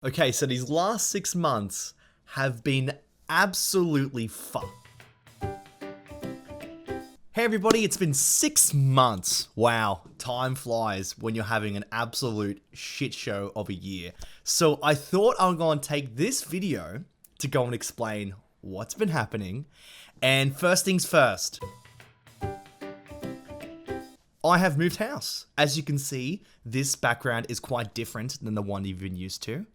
Okay, so these last 6 months have been absolutely fun. Hey everybody, it's been 6 months. Wow, time flies when you're having an absolute shit show of a year. So I thought I'm going to take this video to go and explain what's been happening. And first things first, I have moved house. As you can see, this background is quite different than the one you've been used to.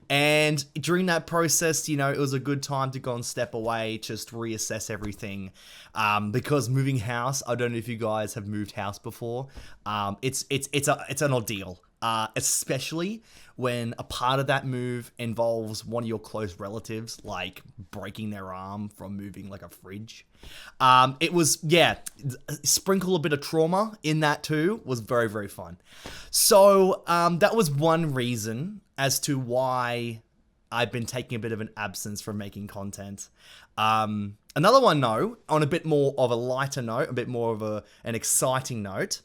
And during that process, you know, it was a good time to go and step away, just reassess everything. Because moving house, I don't know if you guys have moved house before. It's an ordeal. Especially when a part of that move involves one of your close relatives, like breaking their arm from moving like a fridge. It was, yeah, sprinkle a bit of trauma in that too, was very, very fun. So that was one reason as to why I've been taking a bit of an absence from making content. Another one, though, on a bit more of a lighter note, a bit more of an exciting note,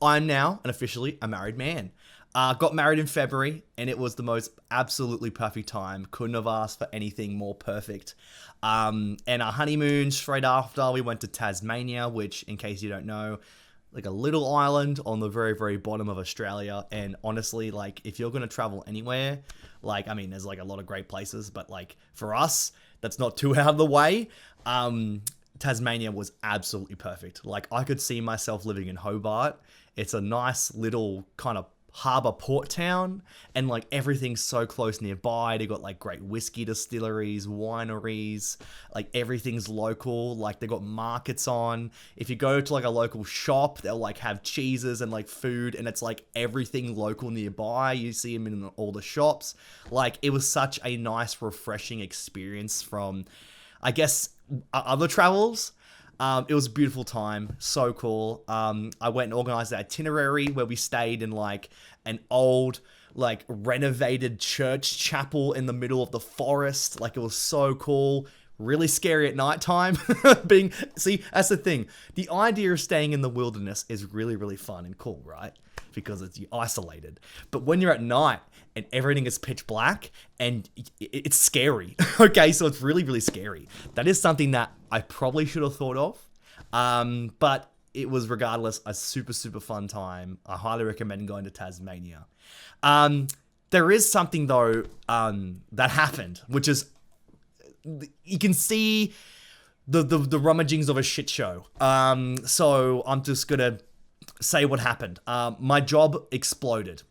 I'm now officially a married man. Got married in February, and it was the most absolutely perfect time. Couldn't have asked for anything more perfect. And our honeymoon, straight after, we went to Tasmania, which, in case you don't know, like a little island on the very, very bottom of Australia. And honestly, like, if you're going to travel anywhere, like, I mean, there's like a lot of great places, but like for us, that's not too out of the way. Tasmania was absolutely perfect. Like, I could see myself living in Hobart. It's a nice little kind of harbour port town, and like everything's so close nearby. They got like great whiskey distilleries, wineries, like everything's local. Like they got markets on. If you go to like a local shop, they'll like have cheeses and like food, and it's like everything local nearby. You see them in all the shops. Like it was such a nice, refreshing experience from, I guess, other travels. It was a beautiful time, so cool. I went and organized an itinerary where we stayed in like an old, like renovated church chapel in the middle of the forest. Like it was so cool. Really scary at nighttime. See, that's the thing. The idea of staying in the wilderness is really, really fun and cool, right? Because you're isolated. But when you're at night and everything is pitch black and it's scary. Okay, so it's really, really scary. That is something that I probably should have thought of. But it was regardless a super, super fun time. I highly recommend going to Tasmania. There is something though that happened, which is you can see the rummagings of a shit show. So I'm just gonna say what happened. My job exploded.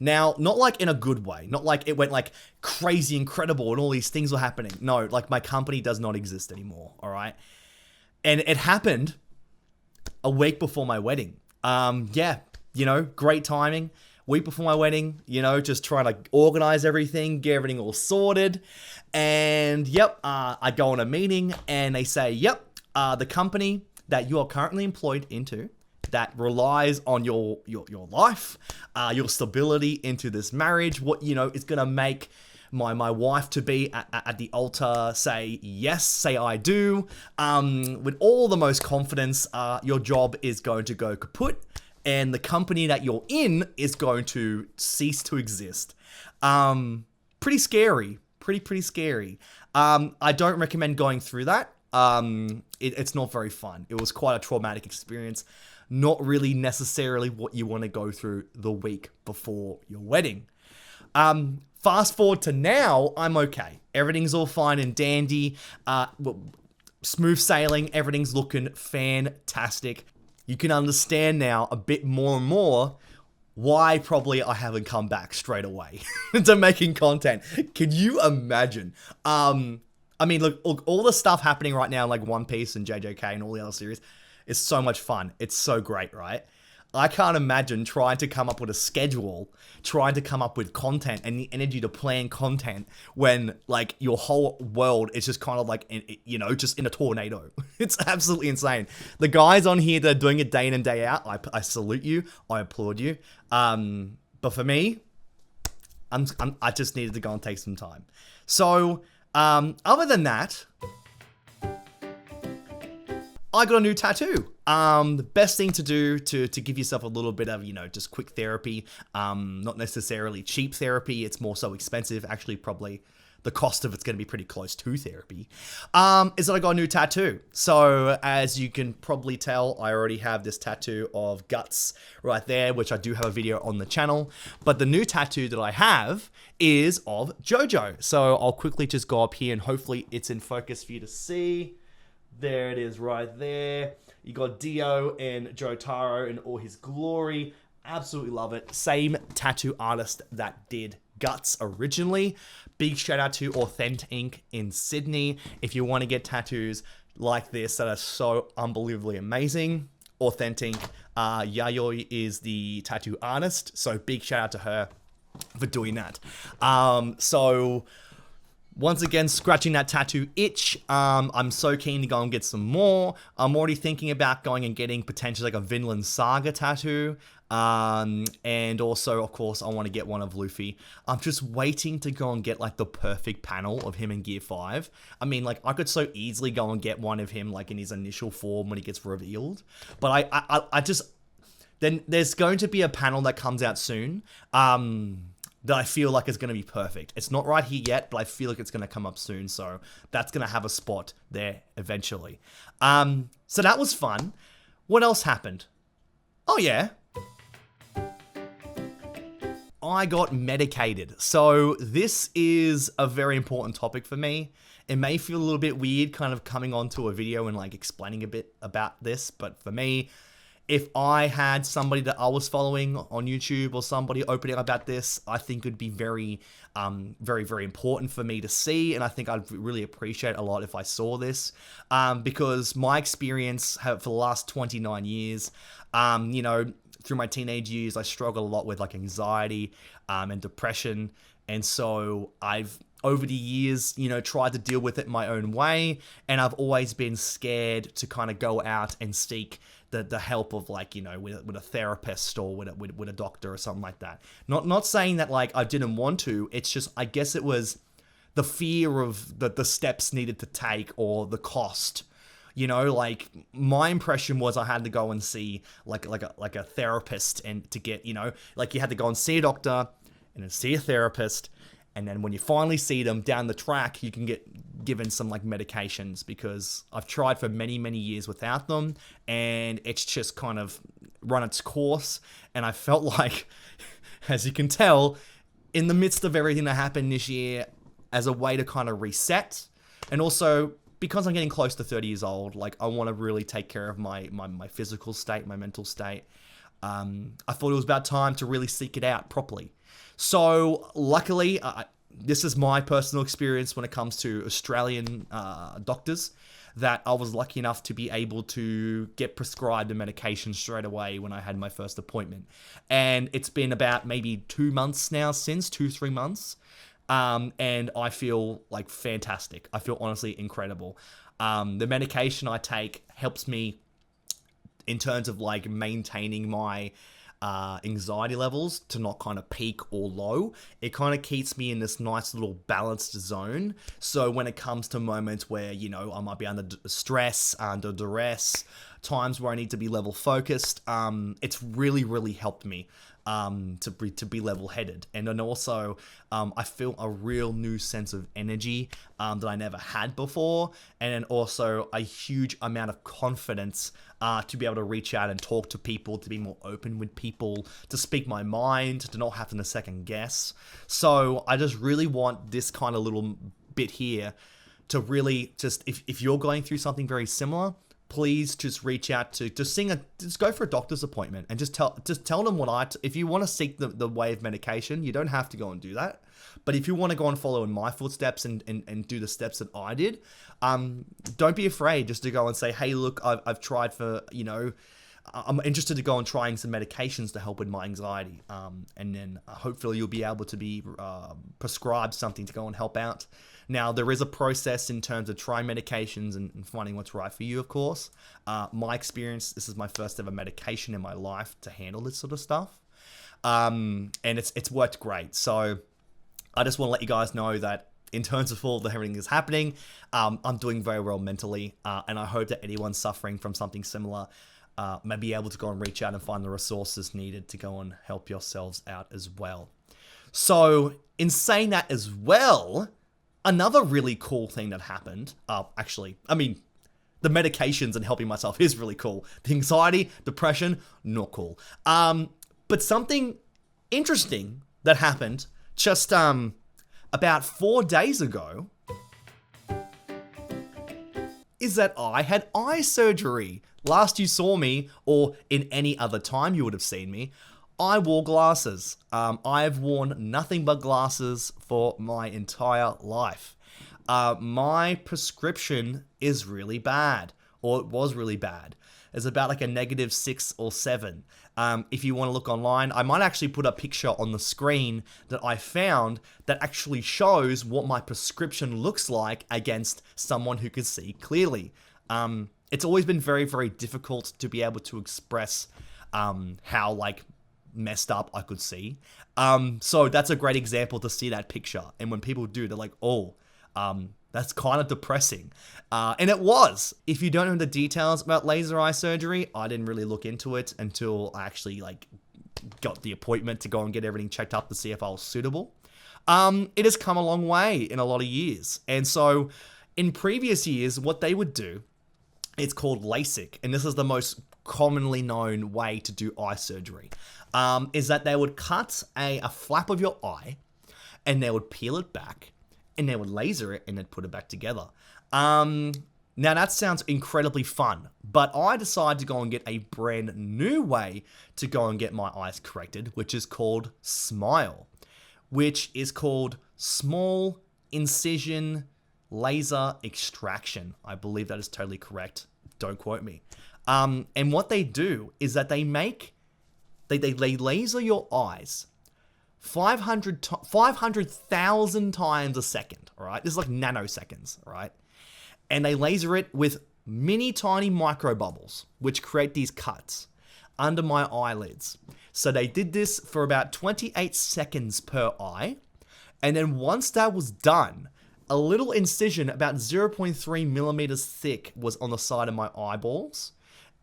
Now, not like in a good way, not like it went like crazy incredible and all these things were happening. No, like my company does not exist anymore, all right? And it happened a week before my wedding. Yeah, you know, great timing. Week before my wedding, you know, just trying to organize everything, get everything all sorted. And yep, I go on a meeting and they say, yep, the company that you are currently employed into that relies on your life, your stability into this marriage, what, you know, it's going to make my wife to be at the altar say yes, say I do, with all the most confidence. Your job is going to go kaput and the company that you're in is going to cease to exist. Pretty scary, pretty scary. I don't recommend going through that. It's not very fun. It was quite a traumatic experience. Not really necessarily what you want to go through the week before your wedding. Fast forward to now, I'm okay. Everything's all fine and dandy. Smooth sailing. Everything's looking fantastic. You can understand now a bit more and more why probably I haven't come back straight away to making content. Can you imagine? I mean, look, all the stuff happening right now, like One Piece and JJK and all the other series, is so much fun. It's so great, right? I can't imagine trying to come up with a schedule, trying to come up with content and the energy to plan content when like your whole world is just kind of like, you know, just in a tornado. It's absolutely insane. The guys on here that are doing it day in and day out, I salute you. I applaud you. But for me, I just needed to go and take some time. So, other than that, I got a new tattoo. The best thing to do to give yourself a little bit of, just quick therapy, not necessarily cheap therapy, it's more so expensive, actually probably the cost of it's going to be pretty close to therapy, is that I got a new tattoo. So as you can probably tell, I already have this tattoo of guts right there, which I do have a video on the channel, but the new tattoo that I have is of JoJo. So I'll quickly just go up here and hopefully it's in focus for you to see. There it is right there. You got Dio and Jotaro in all his glory. Absolutely love it. Same tattoo artist that did Guts originally. Big shout out to Authentic Ink in Sydney. If you want to get tattoos like this that are so unbelievably amazing, Authentic Yayoi is the tattoo artist. So big shout out to her for doing that. So once again, scratching that tattoo itch. I'm so keen to go and get some more. I'm already thinking about going and getting potentially like a Vinland Saga tattoo. And also, of course, I want to get one of Luffy. I'm just waiting to go and get like the perfect panel of him in Gear 5. I mean, like I could so easily go and get one of him like in his initial form when he gets revealed. But I just, then there's going to be a panel that comes out soon. That I feel like is going to be perfect. It's not right here yet, but I feel like it's going to come up soon. So that's going to have a spot there eventually. So that was fun. What else happened? Oh yeah. I got medicated. So this is a very important topic for me. It may feel a little bit weird kind of coming onto a video and like explaining a bit about this, but for me, if I had somebody that I was following on YouTube or somebody opening about this, I think it would be very, very important for me to see. And I think I'd really appreciate a lot if I saw this, because my experience for the last 29 years, through my teenage years, I struggled a lot with like anxiety and depression. And so I've, over the years, tried to deal with it my own way. And I've always been scared to kind of go out and seek the help of like, with a therapist or with a doctor or something like that. Not saying that like I didn't want to, it's just, I guess it was the fear of the steps needed to take or the cost. Like my impression was I had to go and see like a therapist and to get, like you had to go and see a doctor and then see a therapist. And then when you finally see them down the track, you can get given some like medications, because I've tried for many, many years without them and it's just kind of run its course. And I felt like, as you can tell, in the midst of everything that happened this year, as a way to kind of reset, and also because I'm getting close to 30 years old, like I want to really take care of my physical state, my mental state. I thought it was about time to really seek it out properly. So luckily, this is my personal experience when it comes to Australian doctors, that I was lucky enough to be able to get prescribed the medication straight away when I had my first appointment. And it's been about maybe 2 months now since, 2-3 months. And I feel like fantastic. I feel honestly incredible. The medication I take helps me in terms of like maintaining my anxiety levels to not kind of peak or low. It kind of keeps me in this nice little balanced zone. So when it comes to moments where, I might be under stress, under duress, times where I need to be level focused, it's really, really helped me to be level-headed. And then also, I feel a real new sense of energy that I never had before. And then also a huge amount of confidence to be able to reach out and talk to people, to be more open with people, to speak my mind, to not having to second guess. So I just really want this kind of little bit here to really just, if you're going through something very similar, please just reach out to, just go for a doctor's appointment and just tell them if you want to seek the way of medication, you don't have to go and do that. But if you want to go and follow in my footsteps and do the steps that I did, don't be afraid just to go and say, hey, look, I've tried for, I'm interested to go and trying some medications to help with my anxiety. And then hopefully you'll be able to be prescribed something to go and help out. Now, there is a process in terms of trying medications and finding what's right for you, of course. My experience, this is my first ever medication in my life to handle this sort of stuff. And it's worked great. So I just want to let you guys know that in terms of all the everything that's happening, I'm doing very well mentally. And I hope that anyone suffering from something similar may be able to go and reach out and find the resources needed to go and help yourselves out as well. So in saying that as well, another really cool thing that happened, the medications and helping myself is really cool. The anxiety, depression, not cool. But something interesting that happened just about 4 days ago is that I had eye surgery. Last you saw me, or in any other time you would have seen me, I wore glasses. I've worn nothing but glasses for my entire life. My prescription is really bad, or it was really bad. It's about like a -6 or 7. If you want to look online, I might actually put a picture on the screen that I found that actually shows what my prescription looks like against someone who can see clearly. It's always been very, very difficult to be able to express how like messed up I could see. So that's a great example to see that picture. And when people do, they're like, oh, that's kind of depressing. And it was. If you don't know the details about laser eye surgery, I didn't really look into it until I actually like got the appointment to go and get everything checked up to see if I was suitable. It has come a long way in a lot of years. And so in previous years, what they would do, it's called LASIK. And this is the most commonly known way to do eye surgery, is that they would cut a flap of your eye and they would peel it back and they would laser it and then put it back together. Now that sounds incredibly fun, but I decided to go and get a brand new way to go and get my eyes corrected, which is called SMILE, which is called Small Incision Laser Extraction. I believe that is totally correct. Don't quote me. And what they do is that they laser your eyes 500,000 times a second, all right? This is like nanoseconds, all right? And they laser it with mini tiny micro bubbles, which create these cuts under my eyelids. So they did this for about 28 seconds per eye. And then once that was done, a little incision about 0.3 millimeters thick was on the side of my eyeballs.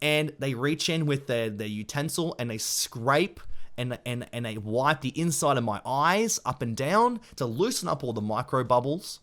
And they reach in with their utensil and they scrape and they wipe the inside of my eyes up and down to loosen up all the micro bubbles.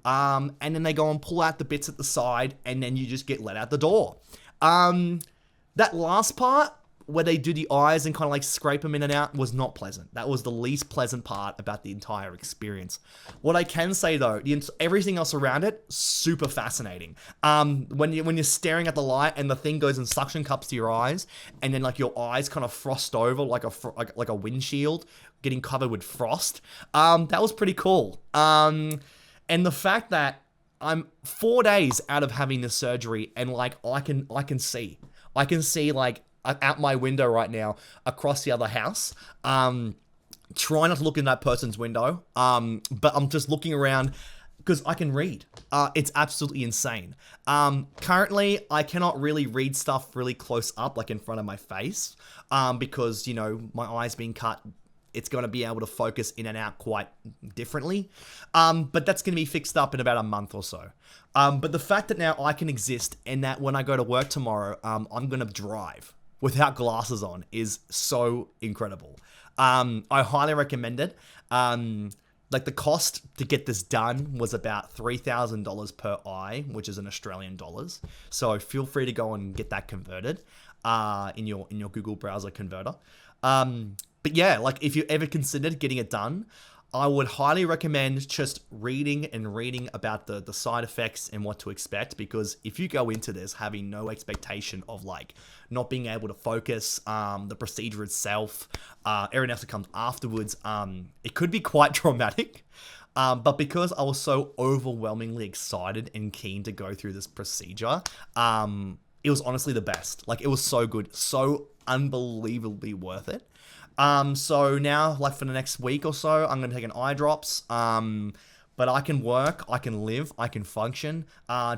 And then they go and pull out the bits at the side and then you just get let out the door. That last part, where they do the eyes and kind of like scrape them in and out, was not pleasant. That was the least pleasant part about the entire experience. What I can say though, everything else around it, super fascinating. When you're staring at the light and the thing goes and suction cups to your eyes, and then like your eyes kind of frost over like a windshield getting covered with frost. That was pretty cool. And the fact that I'm 4 days out of having this surgery and like I can see like out my window right now across the other house. Try not to look in that person's window. But I'm just looking around because I can read. It's absolutely insane. Currently, I cannot really read stuff really close up, like in front of my face, because, you know, my eye's being cut. It's going to be able to focus in and out quite differently. But that's going to be fixed up in about a month or so. But the fact that now I can exist and that when I go to work tomorrow, I'm going to drive without glasses on is so incredible. I highly recommend it. Like the cost to get this done was about $3,000 per eye, which is in Australian dollars. So feel free to go and get that converted in your Google browser converter. But yeah, like if you ever considered getting it done, I would highly recommend just reading about the side effects and what to expect, because if you go into this having no expectation of like not being able to focus, the procedure itself, everything else that comes afterwards, it could be quite traumatic. But because I was so overwhelmingly excited and keen to go through this procedure, it was honestly the best. Like it was so good, so unbelievably worth it. So now, like for the next week or so, I'm going to take an eye drops, but I can work, I can live, I can function,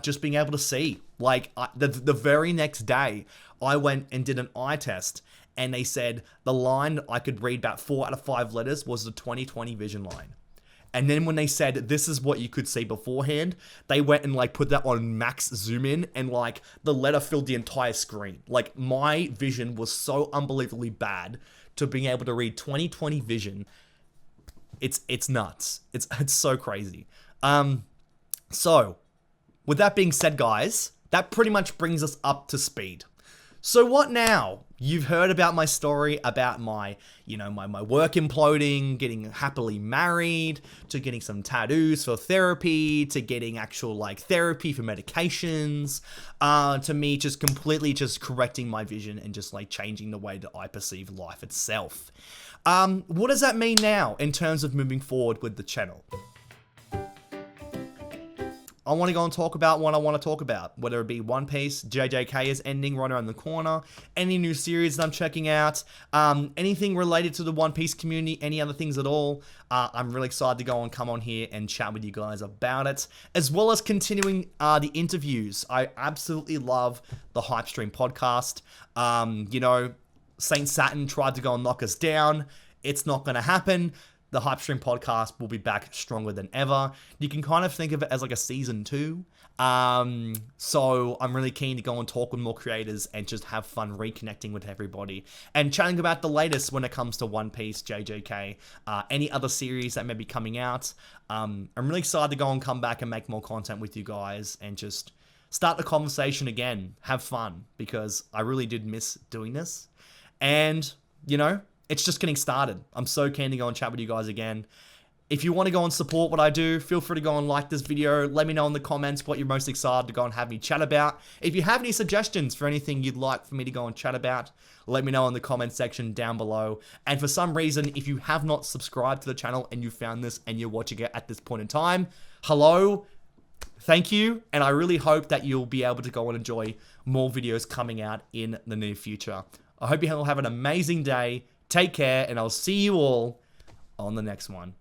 just being able to see. Like the very next day, I went and did an eye test and they said the line I could read about 4 out of 5 letters was the 20/20 vision line. And then when they said, this is what you could see beforehand, they went and like put that on max zoom in, and like the letter filled the entire screen. Like my vision was so unbelievably bad to being able to read 20/20 vision. It's nuts. It's so crazy. So with that being said, guys, that pretty much brings us up to speed. So what now? You've heard about my story, about my, my work imploding, getting happily married, to getting some tattoos for therapy, to getting actual like therapy for medications, to me just completely just correcting my vision and just like changing the way that I perceive life itself. What does that mean now in terms of moving forward with the channel? I want to go and talk about what I want to talk about, whether it be One Piece, JJK is ending right around the corner, any new series that I'm checking out, anything related to the One Piece community, any other things at all. I'm really excited to go and come on here and chat with you guys about it, as well as continuing the interviews. I absolutely love the Hype Stream podcast. Saint Saturn tried to go and knock us down. It's not going to happen. The Hype Stream podcast will be back stronger than ever. You can kind of think of it as like a season 2. So I'm really keen to go and talk with more creators and just have fun reconnecting with everybody and chatting about the latest when it comes to One Piece, JJK, any other series that may be coming out. I'm really excited to go and come back and make more content with you guys and just start the conversation again, have fun, because I really did miss doing this. And, it's just getting started. I'm so keen to go and chat with you guys again. If you want to go and support what I do, feel free to go and like this video. Let me know in the comments what you're most excited to go and have me chat about. If you have any suggestions for anything you'd like for me to go and chat about, let me know in the comment section down below. And for some reason, if you have not subscribed to the channel and you found this and you're watching it at this point in time, hello, thank you. And I really hope that you'll be able to go and enjoy more videos coming out in the near future. I hope you all have an amazing day. Take care, and I'll see you all on the next one.